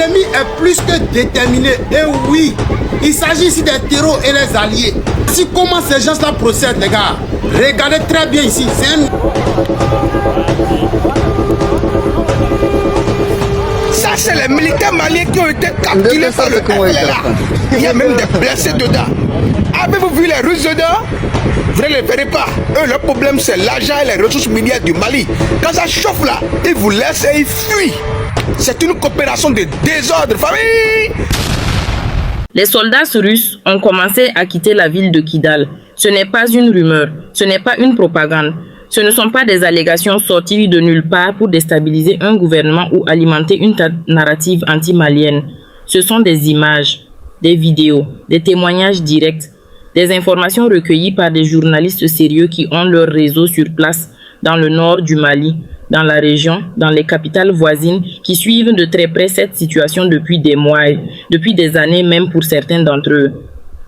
L'ennemi est plus que déterminé. Et oui, il s'agit ici des terreaux et les alliés. Si comment ces gens-là procèdent, les gars, regardez très bien ici. Ça, c'est les militaires maliens qui ont été capturés par le FLA. Il y a même des blessés dedans. Avez-vous vu les Russes dedans? Vous ne les verrez pas. Eux, leur problème, c'est l'argent et les ressources minières du Mali. Quand ça chauffe là, ils vous laissent et ils fuient. C'est une coopération de désordre, famille. Les soldats russes ont commencé à quitter la ville de Kidal. Ce n'est pas une rumeur, ce n'est pas une propagande. Ce ne sont pas des allégations sorties de nulle part pour déstabiliser un gouvernement ou alimenter une narrative anti-malienne. Ce sont des images, des vidéos, des témoignages directs, des informations recueillies par des journalistes sérieux qui ont leur réseau sur place dans le nord du Mali, dans la région, dans les capitales voisines, qui suivent de très près cette situation depuis des mois, depuis des années même pour certains d'entre eux.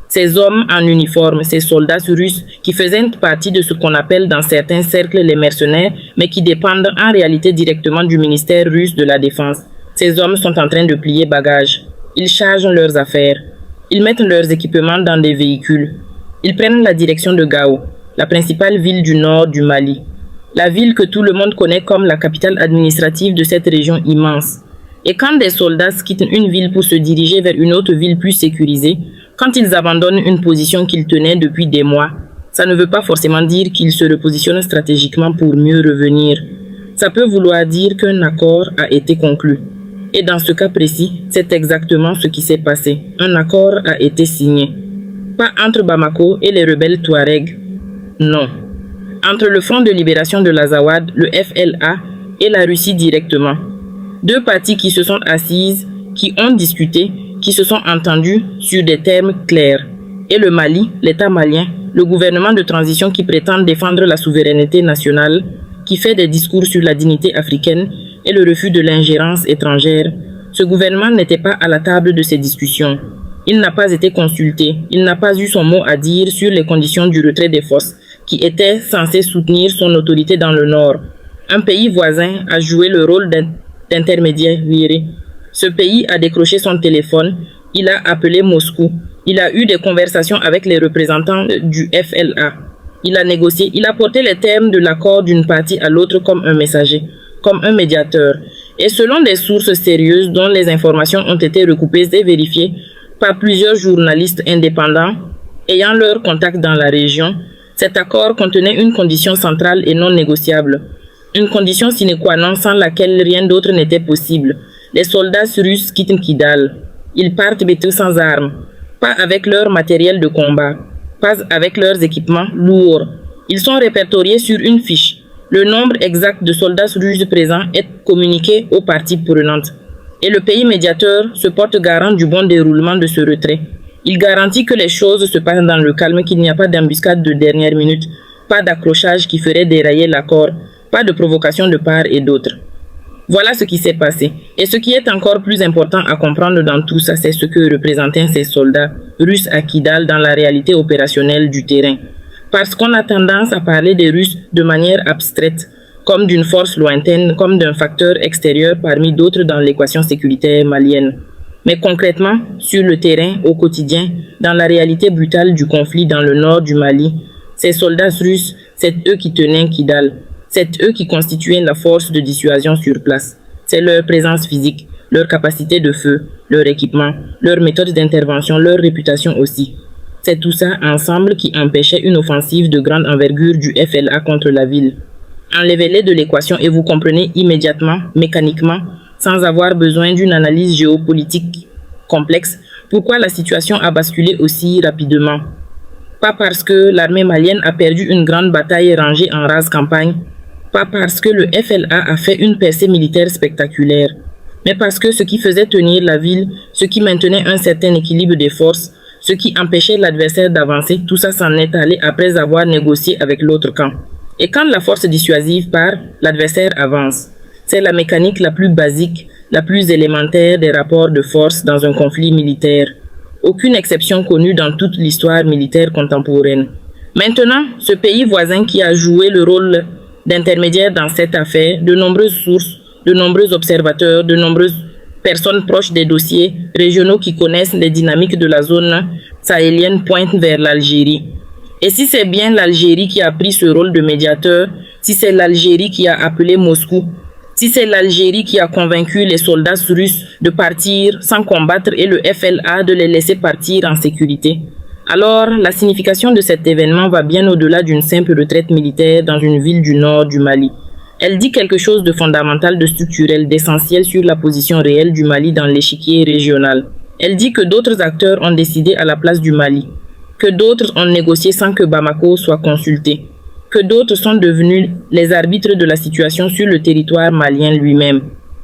Ces hommes en uniforme, ces soldats russes qui faisaient partie de ce qu'on appelle dans certains cercles les mercenaires, mais qui dépendent en réalité directement du ministère russe de la Défense. Ces hommes sont en train de plier bagages. Ils chargent leurs affaires. Ils mettent leurs équipements dans des véhicules. Ils prennent la direction de Gao, la principale ville du nord du Mali. La ville que tout le monde connaît comme la capitale administrative de cette région immense. Et quand des soldats quittent une ville pour se diriger vers une autre ville plus sécurisée, quand ils abandonnent une position qu'ils tenaient depuis des mois, ça ne veut pas forcément dire qu'ils se repositionnent stratégiquement pour mieux revenir. Ça peut vouloir dire qu'un accord a été conclu. Et dans ce cas précis, c'est exactement ce qui s'est passé. Un accord a été signé. Pas entre Bamako et les rebelles Touaregs. Non. Entre le Front de libération de l'Azawad, le FLA, et la Russie directement. Deux parties qui se sont assises, qui ont discuté, qui se sont entendus sur des termes clairs. Et le Mali, l'État malien, le gouvernement de transition qui prétend défendre la souveraineté nationale, qui fait des discours sur la dignité africaine et le refus de l'ingérence étrangère, ce gouvernement n'était pas à la table de ces discussions. Il n'a pas été consulté, il n'a pas eu son mot à dire sur les conditions du retrait des forces, qui étaient censées soutenir son autorité dans le nord. Un pays voisin a joué le rôle d'intermédiaire. Ce pays a décroché son téléphone, il a appelé Moscou, il a eu des conversations avec les représentants du FLA. Il a négocié, il a porté les termes de l'accord d'une partie à l'autre comme un messager, comme un médiateur. Et selon des sources sérieuses dont les informations ont été recoupées et vérifiées par plusieurs journalistes indépendants ayant leur contact dans la région, cet accord contenait une condition centrale et non négociable. Une condition sine qua non sans laquelle rien d'autre n'était possible. Les soldats russes quittent Kidal. Ils partent bêteux sans armes, pas avec leur matériel de combat, pas avec leurs équipements lourds. Ils sont répertoriés sur une fiche. Le nombre exact de soldats russes présents est communiqué aux parties prenantes. Et le pays médiateur se porte garant du bon déroulement de ce retrait. Il garantit que les choses se passent dans le calme, qu'il n'y a pas d'embuscade de dernière minute, pas d'accrochage qui ferait dérailler l'accord, pas de provocation de part et d'autre. Voilà ce qui s'est passé. Et ce qui est encore plus important à comprendre dans tout ça, c'est ce que représentaient ces soldats russes à Kidal dans la réalité opérationnelle du terrain. Parce qu'on a tendance à parler des Russes de manière abstraite, comme d'une force lointaine, comme d'un facteur extérieur parmi d'autres dans l'équation sécuritaire malienne. Mais concrètement, sur le terrain, au quotidien, dans la réalité brutale du conflit dans le nord du Mali, ces soldats russes, c'est eux qui tenaient Kidal. C'est eux qui constituaient la force de dissuasion sur place. C'est leur présence physique, leur capacité de feu, leur équipement, leur méthode d'intervention, leur réputation aussi. C'est tout ça ensemble qui empêchait une offensive de grande envergure du FLA contre la ville. Enlevez-les de l'équation et vous comprenez immédiatement, mécaniquement, sans avoir besoin d'une analyse géopolitique complexe, pourquoi la situation a basculé aussi rapidement. Pas parce que l'armée malienne a perdu une grande bataille rangée en rase campagne, pas parce que le FLA a fait une percée militaire spectaculaire, mais parce que ce qui faisait tenir la ville, ce qui maintenait un certain équilibre des forces, ce qui empêchait l'adversaire d'avancer, tout ça s'en est allé après avoir négocié avec l'autre camp. Et quand la force dissuasive part, l'adversaire avance. C'est la mécanique la plus basique, la plus élémentaire des rapports de force dans un conflit militaire. Aucune exception connue dans toute l'histoire militaire contemporaine. Maintenant, ce pays voisin qui a joué le rôle d'intermédiaire dans cette affaire, de nombreuses sources, de nombreux observateurs, de nombreuses personnes proches des dossiers régionaux qui connaissent les dynamiques de la zone sahélienne pointent vers l'Algérie. Et si c'est bien l'Algérie qui a pris ce rôle de médiateur, si c'est l'Algérie qui a appelé Moscou, si c'est l'Algérie qui a convaincu les soldats russes de partir sans combattre et le FLA de les laisser partir en sécurité, alors la signification de cet événement va bien au-delà d'une simple retraite militaire dans une ville du nord du Mali. Elle dit quelque chose de fondamental, de structurel, d'essentiel sur la position réelle du Mali dans l'échiquier régional. Elle dit que d'autres acteurs ont décidé à la place du Mali, que d'autres ont négocié sans que Bamako soit consulté, que d'autres sont devenus les arbitres de la situation sur le territoire malien lui-même.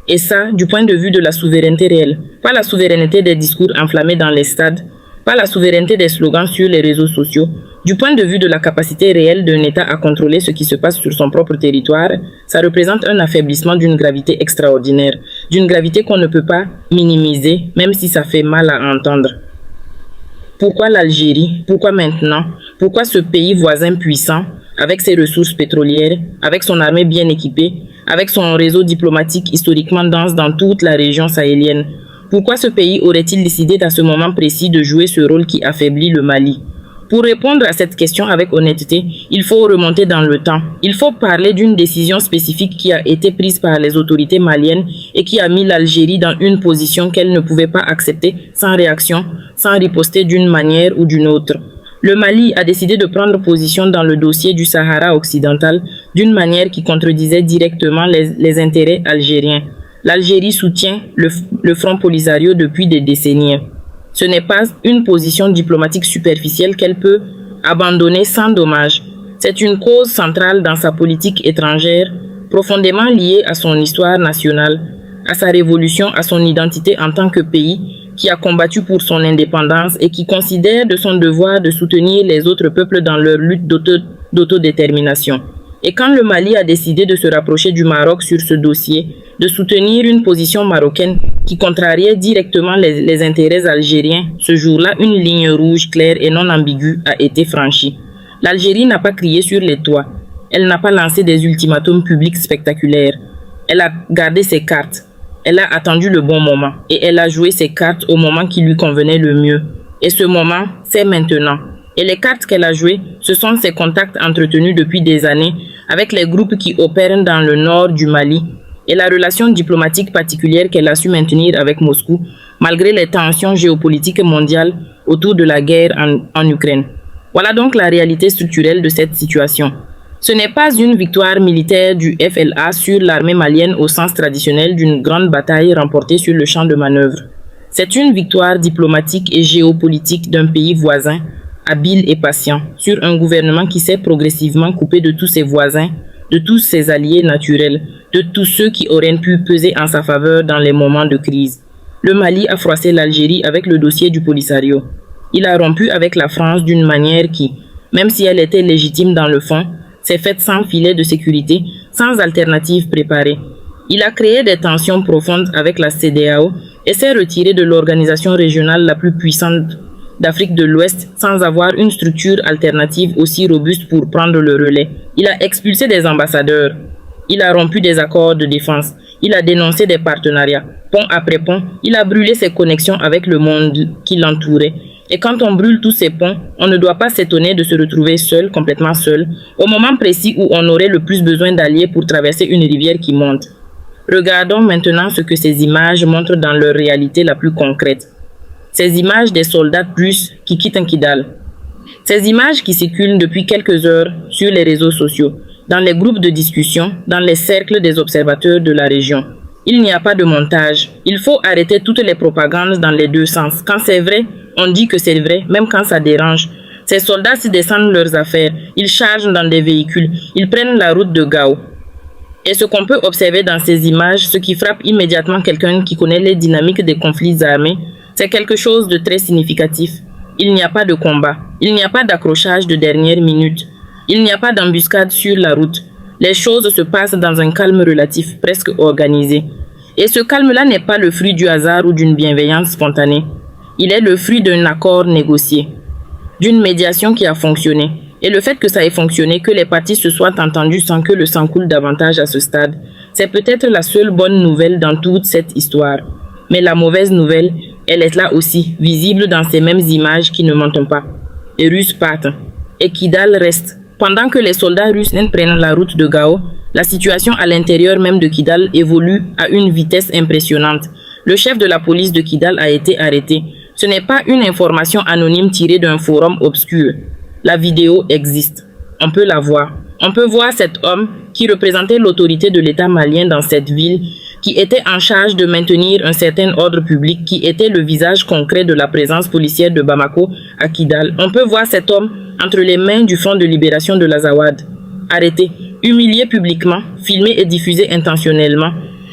Et ça, du point de vue de la souveraineté réelle, pas la souveraineté des discours enflammés dans les stades, pas la souveraineté des slogans sur les réseaux sociaux, du point de vue de la capacité réelle d'un État à contrôler ce qui se passe sur son propre territoire, ça représente un affaiblissement d'une gravité extraordinaire, d'une gravité qu'on ne peut pas minimiser, même si ça fait mal à entendre. Pourquoi l'Algérie? Pourquoi maintenant? Pourquoi ce pays voisin puissant, avec ses ressources pétrolières, avec son armée bien équipée, avec son réseau diplomatique historiquement dense dans toute la région sahélienne? Pourquoi ce pays aurait-il décidé à ce moment précis de jouer ce rôle qui affaiblit le Mali? Pour répondre à cette question avec honnêteté, il faut remonter dans le temps. Il faut parler d'une décision spécifique qui a été prise par les autorités maliennes et qui a mis l'Algérie dans une position qu'elle ne pouvait pas accepter sans réaction, sans riposter d'une manière ou d'une autre. Le Mali a décidé de prendre position dans le dossier du Sahara occidental d'une manière qui contredisait directement les intérêts algériens. L'Algérie soutient le Front Polisario depuis des décennies. Ce n'est pas une position diplomatique superficielle qu'elle peut abandonner sans dommage. C'est une cause centrale dans sa politique étrangère, profondément liée à son histoire nationale, à sa révolution, à son identité en tant que pays qui a combattu pour son indépendance et qui considère de son devoir de soutenir les autres peuples dans leur lutte d'autodétermination. Et quand le Mali a décidé de se rapprocher du Maroc sur ce dossier, de soutenir une position marocaine qui contrariait directement les intérêts algériens, ce jour-là, une ligne rouge claire et non ambiguë a été franchie. L'Algérie n'a pas crié sur les toits. Elle n'a pas lancé des ultimatums publics spectaculaires. Elle a gardé ses cartes. Elle a attendu le bon moment. Et elle a joué ses cartes au moment qui lui convenait le mieux. Et ce moment, c'est maintenant. Et les cartes qu'elle a jouées, ce sont ses contacts entretenus depuis des années avec les groupes qui opèrent dans le nord du Mali et la relation diplomatique particulière qu'elle a su maintenir avec Moscou malgré les tensions géopolitiques mondiales autour de la guerre en Ukraine. Voilà donc la réalité structurelle de cette situation. Ce n'est pas une victoire militaire du FLA sur l'armée malienne au sens traditionnel d'une grande bataille remportée sur le champ de manœuvre. C'est une victoire diplomatique et géopolitique d'un pays voisin habile et patient, sur un gouvernement qui s'est progressivement coupé de tous ses voisins, de tous ses alliés naturels, de tous ceux qui auraient pu peser en sa faveur dans les moments de crise. Le Mali a froissé l'Algérie avec le dossier du Polisario. Il a rompu avec la France d'une manière qui, même si elle était légitime dans le fond, s'est faite sans filet de sécurité, sans alternative préparée. Il a créé des tensions profondes avec la CEDEAO et s'est retiré de l'organisation régionale la plus puissante d'Afrique de l'Ouest sans avoir une structure alternative aussi robuste pour prendre le relais. Il a expulsé des ambassadeurs. Il a rompu des accords de défense. Il a dénoncé des partenariats. Pont après pont, il a brûlé ses connexions avec le monde qui l'entourait. Et quand on brûle tous ces ponts, on ne doit pas s'étonner de se retrouver seul, complètement seul, au moment précis où on aurait le plus besoin d'alliés pour traverser une rivière qui monte. Regardons maintenant ce que ces images montrent dans leur réalité la plus concrète. Ces images des soldats russes qui quittent Kidal. Ces images qui circulent depuis quelques heures sur les réseaux sociaux, dans les groupes de discussion, dans les cercles des observateurs de la région. Il n'y a pas de montage. Il faut arrêter toutes les propagandes dans les deux sens. Quand c'est vrai, on dit que c'est vrai, même quand ça dérange. Ces soldats se descendent leurs affaires. Ils chargent dans des véhicules. Ils prennent la route de Gao. Et ce qu'on peut observer dans ces images, ce qui frappe immédiatement quelqu'un qui connaît les dynamiques des conflits armés, c'est quelque chose de très significatif. Il n'y a pas de combat. Il n'y a pas d'accrochage de dernière minute. Il n'y a pas d'embuscade sur la route. Les choses se passent dans un calme relatif, presque organisé. Et ce calme-là n'est pas le fruit du hasard ou d'une bienveillance spontanée. Il est le fruit d'un accord négocié, d'une médiation qui a fonctionné. Et le fait que ça ait fonctionné, que les parties se soient entendues sans que le sang coule davantage à ce stade, c'est peut-être la seule bonne nouvelle dans toute cette histoire. Mais la mauvaise nouvelle, elle est là aussi, visible dans ces mêmes images qui ne mentent pas. Les Russes partent et Kidal reste. Pendant que les soldats russes prennent la route de Gao, la situation à l'intérieur même de Kidal évolue à une vitesse impressionnante. Le chef de la police de Kidal a été arrêté. Ce n'est pas une information anonyme tirée d'un forum obscur. La vidéo existe. On peut la voir. On peut voir cet homme qui représentait l'autorité de l'État malien dans cette ville, qui était en charge de maintenir un certain ordre public, qui était le visage concret de la présence policière de Bamako à Kidal. On peut voir cet homme entre les mains du Front de libération de l'Azawad, arrêté, humilié publiquement, filmé et diffusé intentionnellement.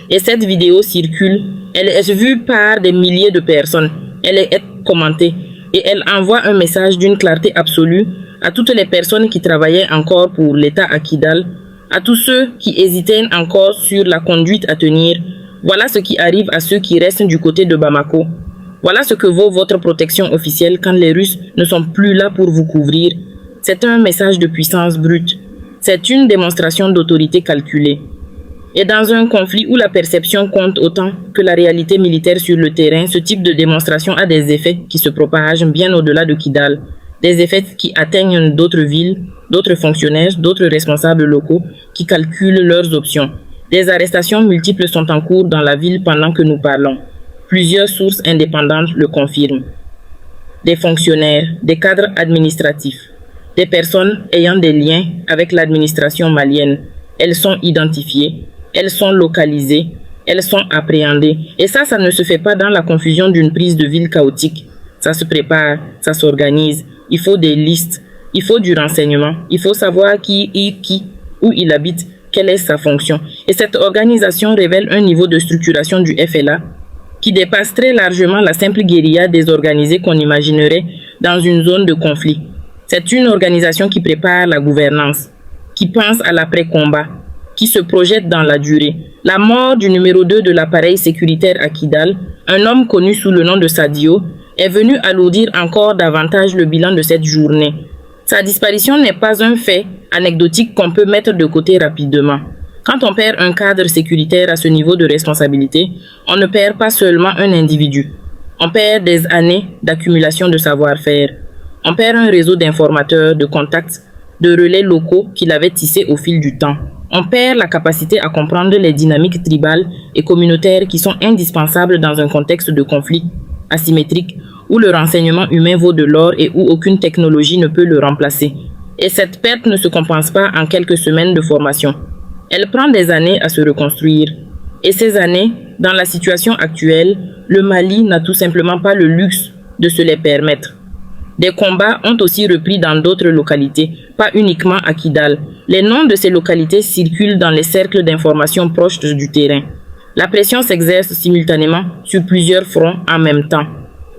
Et cette vidéo circule, elle est vue par des milliers de personnes, elle est commentée et elle envoie un message d'une clarté absolue à toutes les personnes qui travaillaient encore pour l'État à Kidal, à tous ceux qui hésitaient encore sur la conduite à tenir. Voilà ce qui arrive à ceux qui restent du côté de Bamako. Voilà ce que vaut votre protection officielle quand les Russes ne sont plus là pour vous couvrir. C'est un message de puissance brute. C'est une démonstration d'autorité calculée. Et dans un conflit où la perception compte autant que la réalité militaire sur le terrain, ce type de démonstration a des effets qui se propagent bien au-delà de Kidal. Des effets qui atteignent d'autres villes, d'autres fonctionnaires, d'autres responsables locaux qui calculent leurs options. Des arrestations multiples sont en cours dans la ville pendant que nous parlons. Plusieurs sources indépendantes le confirment. Des fonctionnaires, des cadres administratifs, des personnes ayant des liens avec l'administration malienne. Elles sont identifiées, elles sont localisées, elles sont appréhendées. Et ça ne se fait pas dans la confusion d'une prise de ville chaotique. Ça se prépare, ça s'organise. Il faut des listes, il faut du renseignement, il faut savoir où il habite, quelle est sa fonction. Et cette organisation révèle un niveau de structuration du FLA qui dépasse très largement la simple guérilla désorganisée qu'on imaginerait dans une zone de conflit. C'est une organisation qui prépare la gouvernance, qui pense à l'après-combat, qui se projette dans la durée. La mort du numéro 2 de l'appareil sécuritaire à Kidal, un homme connu sous le nom de Sadio, est venu alourdir encore davantage le bilan de cette journée. Sa disparition n'est pas un fait anecdotique qu'on peut mettre de côté rapidement. Quand on perd un cadre sécuritaire à ce niveau de responsabilité, on ne perd pas seulement un individu. On perd des années d'accumulation de savoir-faire. On perd un réseau d'informateurs, de contacts, de relais locaux qu'il avait tissés au fil du temps. On perd la capacité à comprendre les dynamiques tribales et communautaires qui sont indispensables dans un contexte de conflit asymétrique où le renseignement humain vaut de l'or et où aucune technologie ne peut le remplacer. Et cette perte ne se compense pas en quelques semaines de formation. Elle prend des années à se reconstruire. Et ces années, dans la situation actuelle, le Mali n'a tout simplement pas le luxe de se les permettre. Des combats ont aussi repris dans d'autres localités, pas uniquement à Kidal. Les noms de ces localités circulent dans les cercles d'information proches du terrain. La pression s'exerce simultanément sur plusieurs fronts en même temps.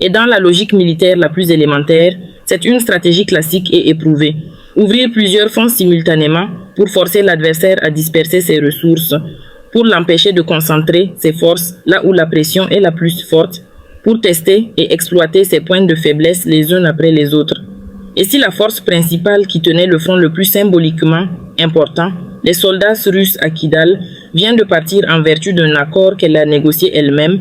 Et dans la logique militaire la plus élémentaire, c'est une stratégie classique et éprouvée. Ouvrir plusieurs fronts simultanément pour forcer l'adversaire à disperser ses ressources, pour l'empêcher de concentrer ses forces là où la pression est la plus forte, pour tester et exploiter ses points de faiblesse les uns après les autres. Et si la force principale qui tenait le front le plus symboliquement important, les soldats russes à Kidal, vient de partir en vertu d'un accord qu'elle a négocié elle-même,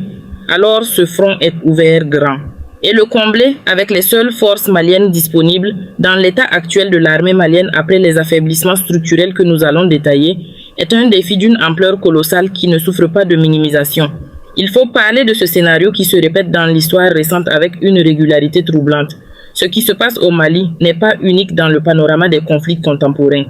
alors ce front est ouvert grand. Et le combler avec les seules forces maliennes disponibles dans l'état actuel de l'armée malienne après les affaiblissements structurels que nous allons détailler est un défi d'une ampleur colossale qui ne souffre pas de minimisation. Il faut parler de ce scénario qui se répète dans l'histoire récente avec une régularité troublante. Ce qui se passe au Mali n'est pas unique dans le panorama des conflits contemporains.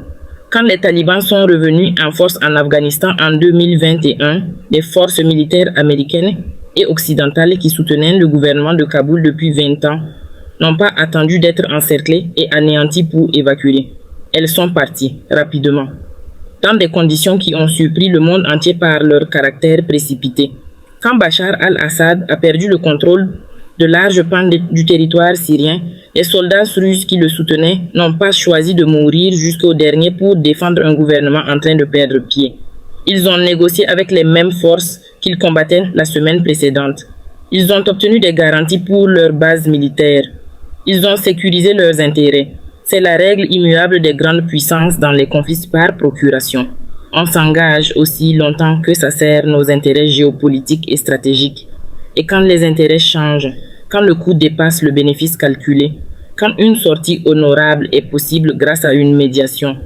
Quand les talibans sont revenus en force en Afghanistan en 2021, les forces militaires américaines et occidentales qui soutenaient le gouvernement de Kaboul depuis 20 ans n'ont pas attendu d'être encerclées et anéanties pour évacuer. Elles sont parties rapidement, dans des conditions qui ont surpris le monde entier par leur caractère précipité. Quand Bachar al-Assad a perdu le contrôle de larges pans du territoire syrien, les soldats russes qui le soutenaient n'ont pas choisi de mourir jusqu'au dernier pour défendre un gouvernement en train de perdre pied. Ils ont négocié avec les mêmes forces qu'ils combattaient la semaine précédente. Ils ont obtenu des garanties pour leurs bases militaires. Ils ont sécurisé leurs intérêts. C'est la règle immuable des grandes puissances dans les conflits par procuration. On s'engage aussi longtemps que ça sert nos intérêts géopolitiques et stratégiques. et quand les intérêts changent, quand le coût dépasse le bénéfice calculé, quand une sortie honorable est possible grâce à une médiation,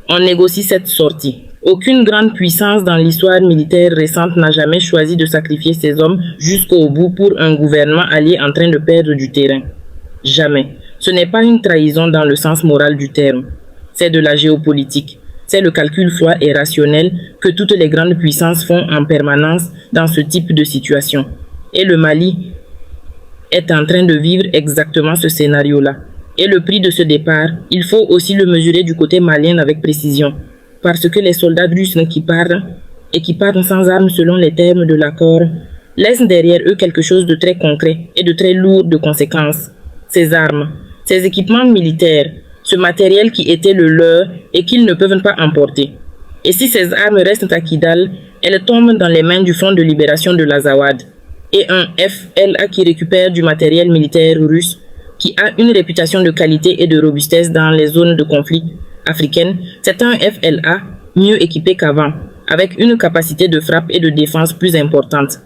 on négocie cette sortie. Aucune grande puissance dans l'histoire militaire récente n'a jamais choisi de sacrifier ses hommes jusqu'au bout pour un gouvernement allié en train de perdre du terrain. Jamais. Ce n'est pas une trahison dans le sens moral du terme. C'est de la géopolitique. C'est le calcul froid et rationnel que toutes les grandes puissances font en permanence dans ce type de situation. Et le Mali est en train de vivre exactement ce scénario-là. Et le prix de ce départ, il faut aussi le mesurer du côté malien avec précision. Parce que les soldats russes qui partent sans armes selon les termes de l'accord, laissent derrière eux quelque chose de très concret et de très lourd de conséquences. Ces armes, ces équipements militaires, ce matériel qui était le leur et qu'ils ne peuvent pas emporter. Et si ces armes restent à Kidal, elles tombent dans les mains du Front de libération de l'Azawad et un FLA qui récupère du matériel militaire russe qui a une réputation de qualité et de robustesse dans les zones de conflit africaines. C'est un FLA mieux équipé qu'avant, avec une capacité de frappe et de défense plus importante.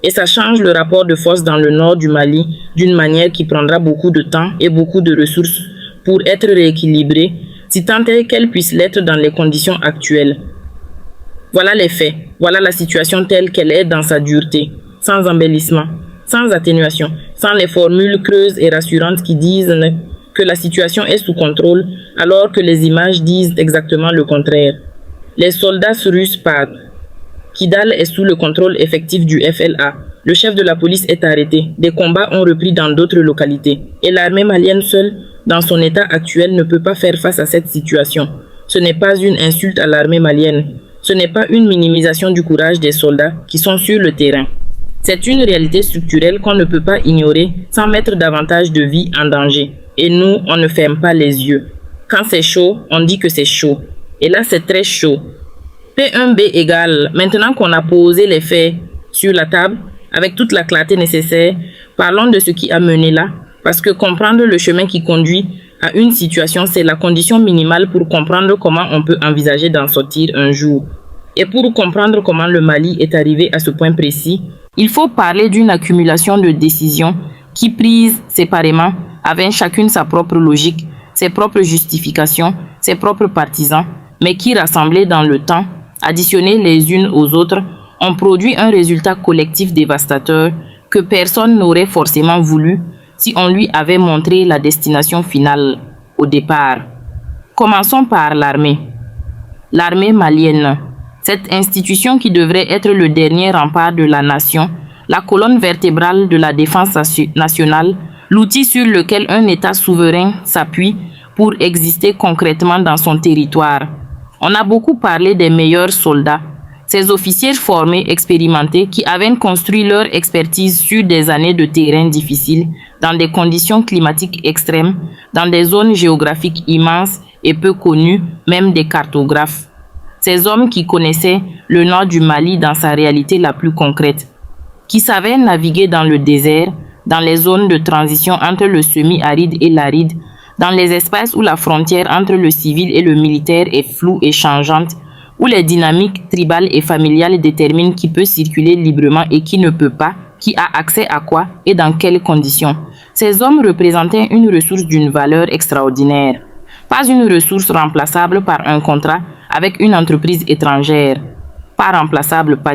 Et ça change le rapport de force dans le nord du Mali d'une manière qui prendra beaucoup de temps et beaucoup de ressources pour être rééquilibrée, si tant est qu'elle puisse l'être dans les conditions actuelles. Voilà les faits, voilà la situation telle qu'elle est dans sa dureté, sans embellissement, sans atténuation, sans les formules creuses et rassurantes qui disent que la situation est sous contrôle, alors que les images disent exactement le contraire. Les soldats russes partent. Kidal est sous le contrôle effectif du FLA. Le chef de la police est arrêté. Des combats ont repris dans d'autres localités. Et l'armée malienne seule, dans son état actuel, ne peut pas faire face à cette situation. Ce n'est pas une insulte à l'armée malienne. Ce n'est pas une minimisation du courage des soldats qui sont sur le terrain. C'est une réalité structurelle qu'on ne peut pas ignorer sans mettre davantage de vie en danger. Et nous, on ne ferme pas les yeux. Quand c'est chaud, on dit que c'est chaud. Et là, c'est très chaud. P1B égale, maintenant qu'on a posé les faits sur la table, avec toute la clarté nécessaire, parlons de ce qui a mené là, parce que comprendre le chemin qui conduit à une situation, c'est la condition minimale pour comprendre comment on peut envisager d'en sortir un jour. Et pour comprendre comment le Mali est arrivé à ce point précis, il faut parler d'une accumulation de décisions qui, prises séparément, avaient chacune sa propre logique, ses propres justifications, ses propres partisans, mais qui, rassemblées dans le temps, additionnées les unes aux autres, ont produit un résultat collectif dévastateur que personne n'aurait forcément voulu si on lui avait montré la destination finale au départ. Commençons par l'armée. L'armée malienne, cette institution qui devrait être le dernier rempart de la nation, la colonne vertébrale de la défense nationale, l'outil sur lequel un État souverain s'appuie pour exister concrètement dans son territoire. On a beaucoup parlé des meilleurs soldats, ces officiers formés, expérimentés, qui avaient construit leur expertise sur des années de terrain difficiles, dans des conditions climatiques extrêmes, dans des zones géographiques immenses et peu connues, même des cartographes. Ces hommes qui connaissaient le nord du Mali dans sa réalité la plus concrète, qui savaient naviguer dans le désert, dans les zones de transition entre le semi-aride et l'aride, dans les espaces où la frontière entre le civil et le militaire est floue et changeante, où les dynamiques tribales et familiales déterminent qui peut circuler librement et qui ne peut pas, qui a accès à quoi et dans quelles conditions. Ces hommes représentaient une ressource d'une valeur extraordinaire, pas une ressource remplaçable par un contrat avec une entreprise étrangère, pas remplaçable, pas